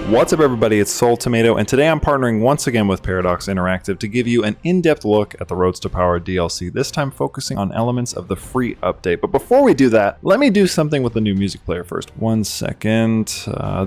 What's up everybody, it's Soul Tomato, and today I'm partnering once again with Paradox Interactive to give you an in-depth look at the Roads to Power DLC, this time focusing on elements of the free update. But before we do that, let me do something with the new music player first. 1 second,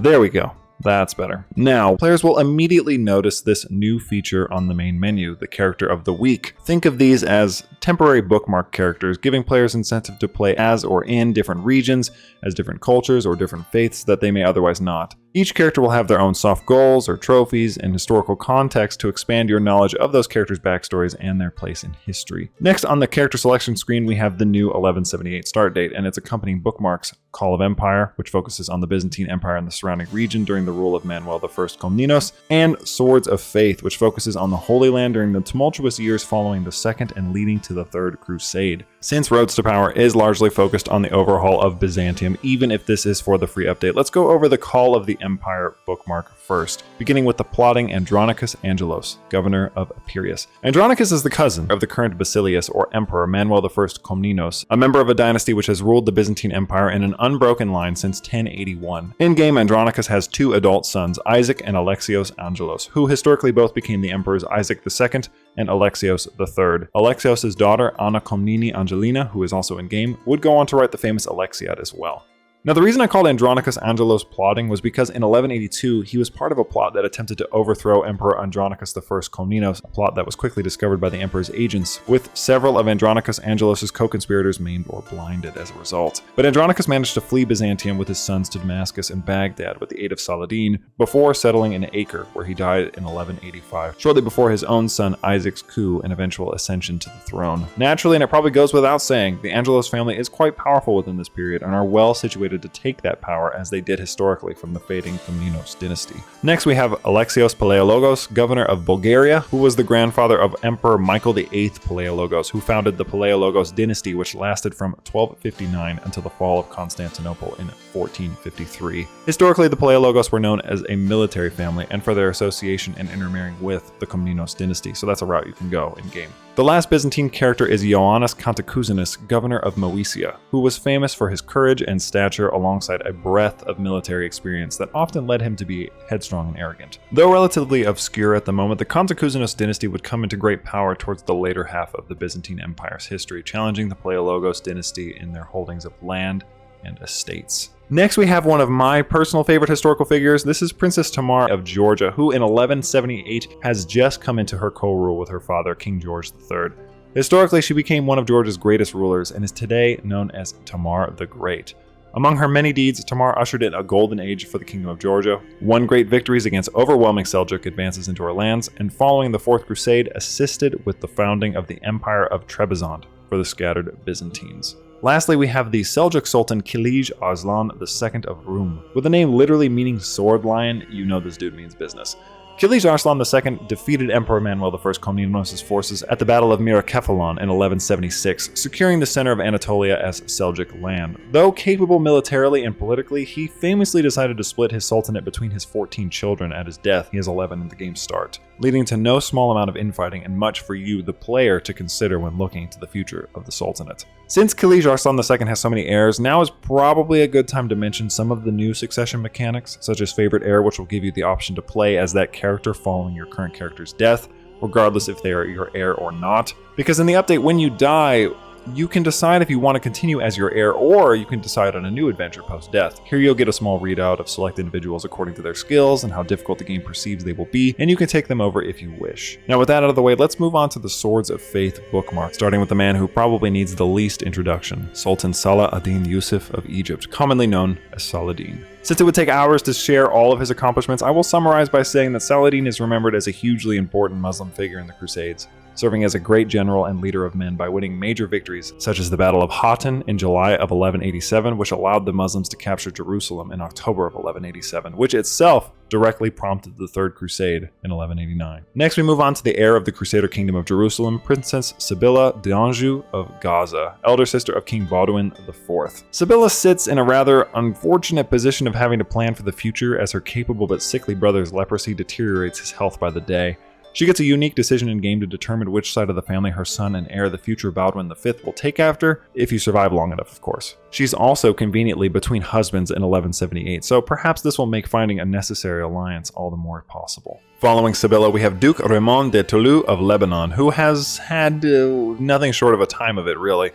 there we go. That's better. Now, players will immediately notice this new feature on the main menu, the Character of the Week. Think of these as temporary bookmark characters, giving players incentive to play as or in different regions, as different cultures or different faiths that they may otherwise not. Each character will have their own soft goals or trophies and historical context to expand your knowledge of those characters' backstories and their place in history. Next, on the character selection screen, we have the new 1178 start date and its accompanying bookmarks, Call of Empire, which focuses on the Byzantine Empire and the surrounding region during the rule of Manuel I Komnenos, and Swords of Faith, which focuses on the Holy Land during the tumultuous years following the Second and leading to the Third Crusade. Since Roads to Power is largely focused on the overhaul of Byzantium, even if this is for the free update, let's go over the Call of the Empire bookmark first, beginning with the plotting Andronicus Angelos, governor of Epirus. Andronicus is the cousin of the current Basileus or Emperor Manuel I Komnenos, a member of a dynasty which has ruled the Byzantine Empire in an unbroken line since 1081. In-game, Andronicus has two adult sons, Isaac and Alexios Angelos, who historically both became the emperors Isaac II and Alexios III. Alexios' daughter, Anna Komnene Angelina, who is also in-game, would go on to write the famous Alexiad as well. Now, the reason I called Andronicus Angelos plotting was because in 1182, he was part of a plot that attempted to overthrow Emperor Andronicus I Komnenos, a plot that was quickly discovered by the emperor's agents, with several of Andronicus Angelos' co-conspirators maimed or blinded as a result. But Andronicus managed to flee Byzantium with his sons to Damascus and Baghdad with the aid of Saladin, before settling in Acre, where he died in 1185, shortly before his own son Isaac's coup and eventual ascension to the throne. Naturally, and it probably goes without saying, the Angelos family is quite powerful within this period and are well situated to take that power as they did historically from the fading Komnenos dynasty. Next, we have Alexios Palaiologos, governor of Bulgaria, who was the grandfather of Emperor Michael VIII Palaiologos, who founded the Palaiologos dynasty, which lasted from 1259 until the fall of Constantinople in 1453. Historically, the Palaiologos were known as a military family and for their association and intermarrying with the Komnenos dynasty, so that's a route you can go in-game. The last Byzantine character is Ioannis Cantacuzenius, governor of Moesia, who was famous for his courage and stature alongside a breadth of military experience that often led him to be headstrong and arrogant. Though relatively obscure at the moment, the Cantacuzenius dynasty would come into great power towards the later half of the Byzantine Empire's history, challenging the Palaiologos dynasty in their holdings of land and estates. Next, we have one of my personal favorite historical figures. This is Princess Tamar of Georgia, who in 1178 has just come into her co-rule with her father, King George III. Historically, she became one of Georgia's greatest rulers and is today known as Tamar the Great. Among her many deeds, Tamar ushered in a golden age for the Kingdom of Georgia, won great victories against overwhelming Seljuk advances into her lands, and following the Fourth Crusade, assisted with the founding of the Empire of Trebizond for the scattered Byzantines. Lastly, we have the Seljuk Sultan Kilij Arslan II of Rum. With a name literally meaning sword lion, you know this dude means business. Kilij Arslan II defeated Emperor Manuel I Komnenos' forces at the Battle of Myriokephalon in 1176, securing the center of Anatolia as Seljuk land. Though capable militarily and politically, he famously decided to split his sultanate between his 14 children at his death. He has 11 in the game's start, leading to no small amount of infighting and much for you, the player, to consider when looking to the future of the sultanate. Since Kilij Arslan II has so many heirs, now is probably a good time to mention some of the new succession mechanics, such as Favorite Heir, which will give you the option to play as that character following your current character's death, regardless if they are your heir or not. Because in the update, when you die, you can decide if you want to continue as your heir, or you can decide on a new adventure post-death. Here you'll get a small readout of select individuals according to their skills and how difficult the game perceives they will be, and you can take them over if you wish. Now with that out of the way, let's move on to the Swords of Faith bookmark, starting with the man who probably needs the least introduction, Sultan Salah ad-Din Yusuf of Egypt, commonly known as Saladin. Since it would take hours to share all of his accomplishments, I will summarize by saying that Saladin is remembered as a hugely important Muslim figure in the Crusades, serving as a great general and leader of men by winning major victories such as the Battle of Hattin in July of 1187, which allowed the Muslims to capture Jerusalem in October of 1187, which itself directly prompted the Third Crusade in 1189. Next, we move on to the heir of the Crusader Kingdom of Jerusalem, Princess Sibylla d'Anjou of Gaza, elder sister of King Baudouin IV. Sibylla sits in a rather unfortunate position of having to plan for the future as her capable but sickly brother's leprosy deteriorates his health by the day. She gets a unique decision in game to determine which side of the family her son and heir, the future Baldwin V, will take after, if you survive long enough, of course. She's also conveniently between husbands in 1178, so perhaps this will make finding a necessary alliance all the more possible. Following Sibylla, we have Duke Raymond de Toulouse of Lebanon, who has had nothing short of a time of it, really.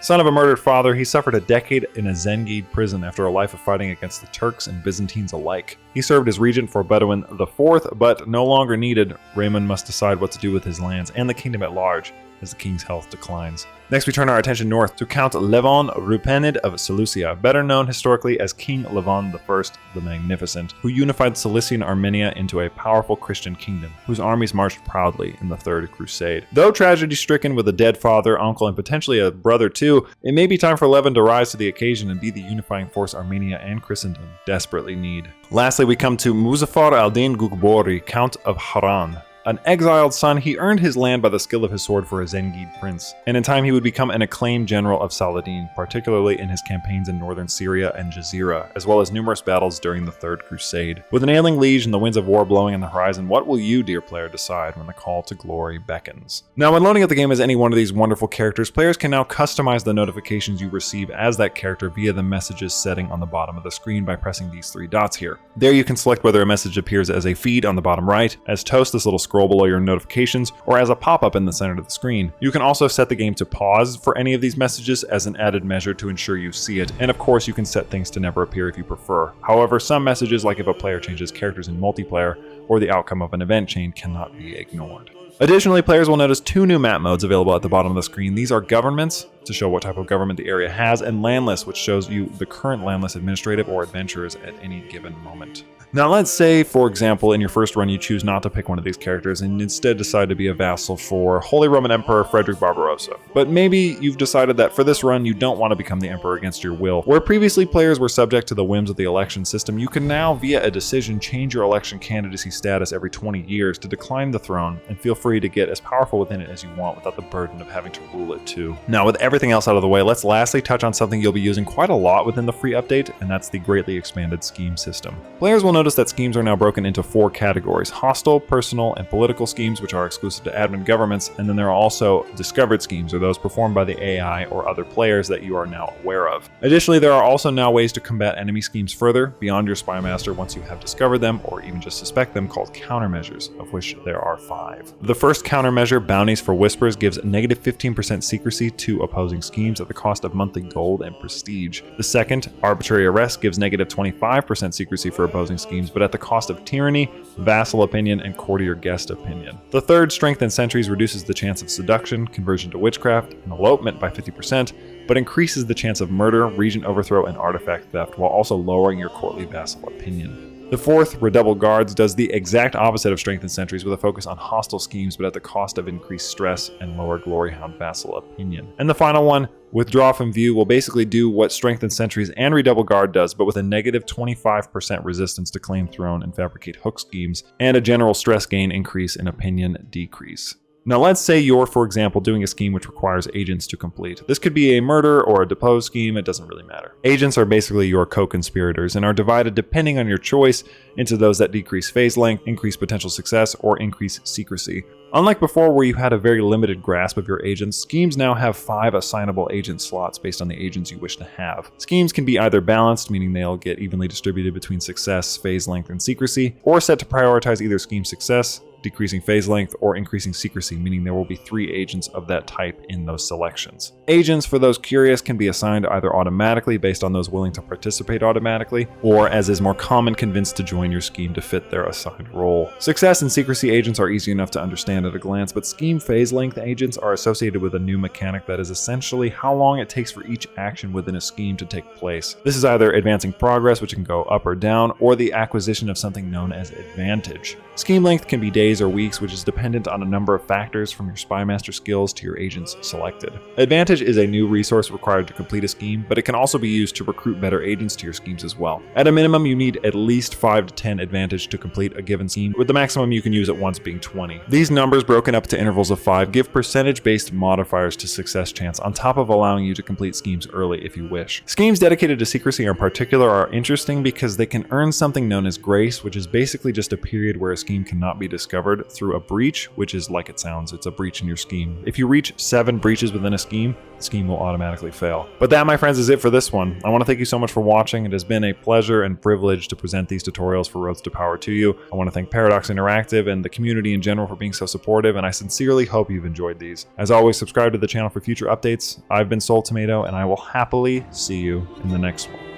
Son of a murdered father, he suffered a decade in a Zengide prison after a life of fighting against the Turks and Byzantines alike. He served as regent for Bedouin IV, but no longer needed, Raymond must decide what to do with his lands and the kingdom at large as the king's health declines. Next, we turn our attention north to Count Levon Rupenid of Seleucia, better known historically as King Levon I the Magnificent, who unified Cilician Armenia into a powerful Christian kingdom, whose armies marched proudly in the Third Crusade. Though tragedy-stricken with a dead father, uncle, and potentially a brother too, it may be time for Levon to rise to the occasion and be the unifying force Armenia and Christendom desperately need. Lastly, we come to Muzaffar al-Din Gugubori, Count of Haran. An exiled son, he earned his land by the skill of his sword for a Zengide prince, and in time he would become an acclaimed general of Saladin, particularly in his campaigns in northern Syria and Jazeera, as well as numerous battles during the Third Crusade. With an ailing liege and the winds of war blowing on the horizon, what will you, dear player, decide when the call to glory beckons? Now, when loading up the game as any one of these wonderful characters, players can now customize the notifications you receive as that character via the messages setting on the bottom of the screen by pressing these three dots here. There you can select whether a message appears as a feed on the bottom right, as toast, this little scroll below your notifications, or as a pop-up in the center of the screen. You can also set the game to pause for any of these messages as an added measure to ensure you see it, and of course you can set things to never appear if you prefer. However, some messages, like if a player changes characters in multiplayer or the outcome of an event chain, cannot be ignored. Additionally, players will notice two new map modes available at the bottom of the screen. These are Governments, to show what type of government the area has, and Landless, which shows you the current landless administrative or adventurers at any given moment. Now let's say, for example, in your first run you choose not to pick one of these characters and instead decide to be a vassal for Holy Roman Emperor Frederick Barbarossa. But maybe you've decided that for this run you don't want to become the emperor against your will. Where previously players were subject to the whims of the election system, you can now, via a decision, change your election candidacy status every 20 years to decline the throne, and feel free to get as powerful within it as you want without the burden of having to rule it too. Now, with everything else out of the way, let's lastly touch on something you'll be using quite a lot within the free update, and that's the greatly expanded scheme system. Players will notice that schemes are now broken into 4 categories: hostile, personal, and political schemes, which are exclusive to admin governments, and then there are also discovered schemes, or those performed by the AI or other players that you are now aware of. Additionally, there are also now ways to combat enemy schemes further, beyond your spy master once you have discovered them, or even just suspect them, called countermeasures, of which there are 5. The first countermeasure, Bounties for Whispers, gives negative 15% secrecy to opposing schemes at the cost of monthly gold and prestige. The second, Arbitrary Arrest, gives negative 25% secrecy for opposing schemes, but at the cost of tyranny, vassal opinion, and courtier guest opinion. The third, Strength and Sentries, reduces the chance of seduction, conversion to witchcraft, and elopement by 50%, but increases the chance of murder, regent overthrow, and artifact theft, while also lowering your courtly vassal opinion. The fourth, Redoubled Guards, does the exact opposite of Strength and Sentries, with a focus on hostile schemes, but at the cost of increased stress and lower Gloryhound vassal opinion. And the final one, Withdraw from View, will basically do what Strength and Sentries and Redoubled Guard does, but with a negative 25% resistance to claim throne and fabricate hook schemes, and a general stress gain increase and opinion decrease. Now let's say you're, for example, doing a scheme which requires agents to complete. This could be a murder or a depose scheme, it doesn't really matter. Agents are basically your co-conspirators and are divided depending on your choice into those that decrease phase length, increase potential success, or increase secrecy. Unlike before where you had a very limited grasp of your agents, schemes now have 5 assignable agent slots based on the agents you wish to have. Schemes can be either balanced, meaning they'll get evenly distributed between success, phase length, and secrecy, or set to prioritize either scheme success, decreasing phase length, or increasing secrecy, meaning there will be 3 agents of that type in those selections. Agents, for those curious, can be assigned either automatically based on those willing to participate automatically, or, as is more common, convinced to join your scheme to fit their assigned role. Success and secrecy agents are easy enough to understand at a glance, but scheme phase length agents are associated with a new mechanic that is essentially how long it takes for each action within a scheme to take place. This is either advancing progress, which can go up or down, or the acquisition of something known as advantage. Scheme length can be days or weeks, which is dependent on a number of factors from your spy master skills to your agents selected. Advantage is a new resource required to complete a scheme, but it can also be used to recruit better agents to your schemes as well. At a minimum, you need at least 5 to 10 advantage to complete a given scheme, with the maximum you can use at once being 20. These numbers, broken up to intervals of 5, give percentage-based modifiers to success chance, on top of allowing you to complete schemes early if you wish. Schemes dedicated to secrecy in particular are interesting because they can earn something known as grace, which is basically just a period where a scheme cannot be discovered discovered through a breach, which is like it sounds, it's a breach in your scheme. If you reach 7 breaches within a scheme, the scheme will automatically fail. But that, my friends, is it for this one. I want to thank you so much for watching. It has been a pleasure and privilege to present these tutorials for Roads to Power to you. I want to thank Paradox Interactive and the community in general for being so supportive, and I sincerely hope you've enjoyed these. As always, subscribe to the channel for future updates. I've been Soul Tomato, and I will happily see you in the next one.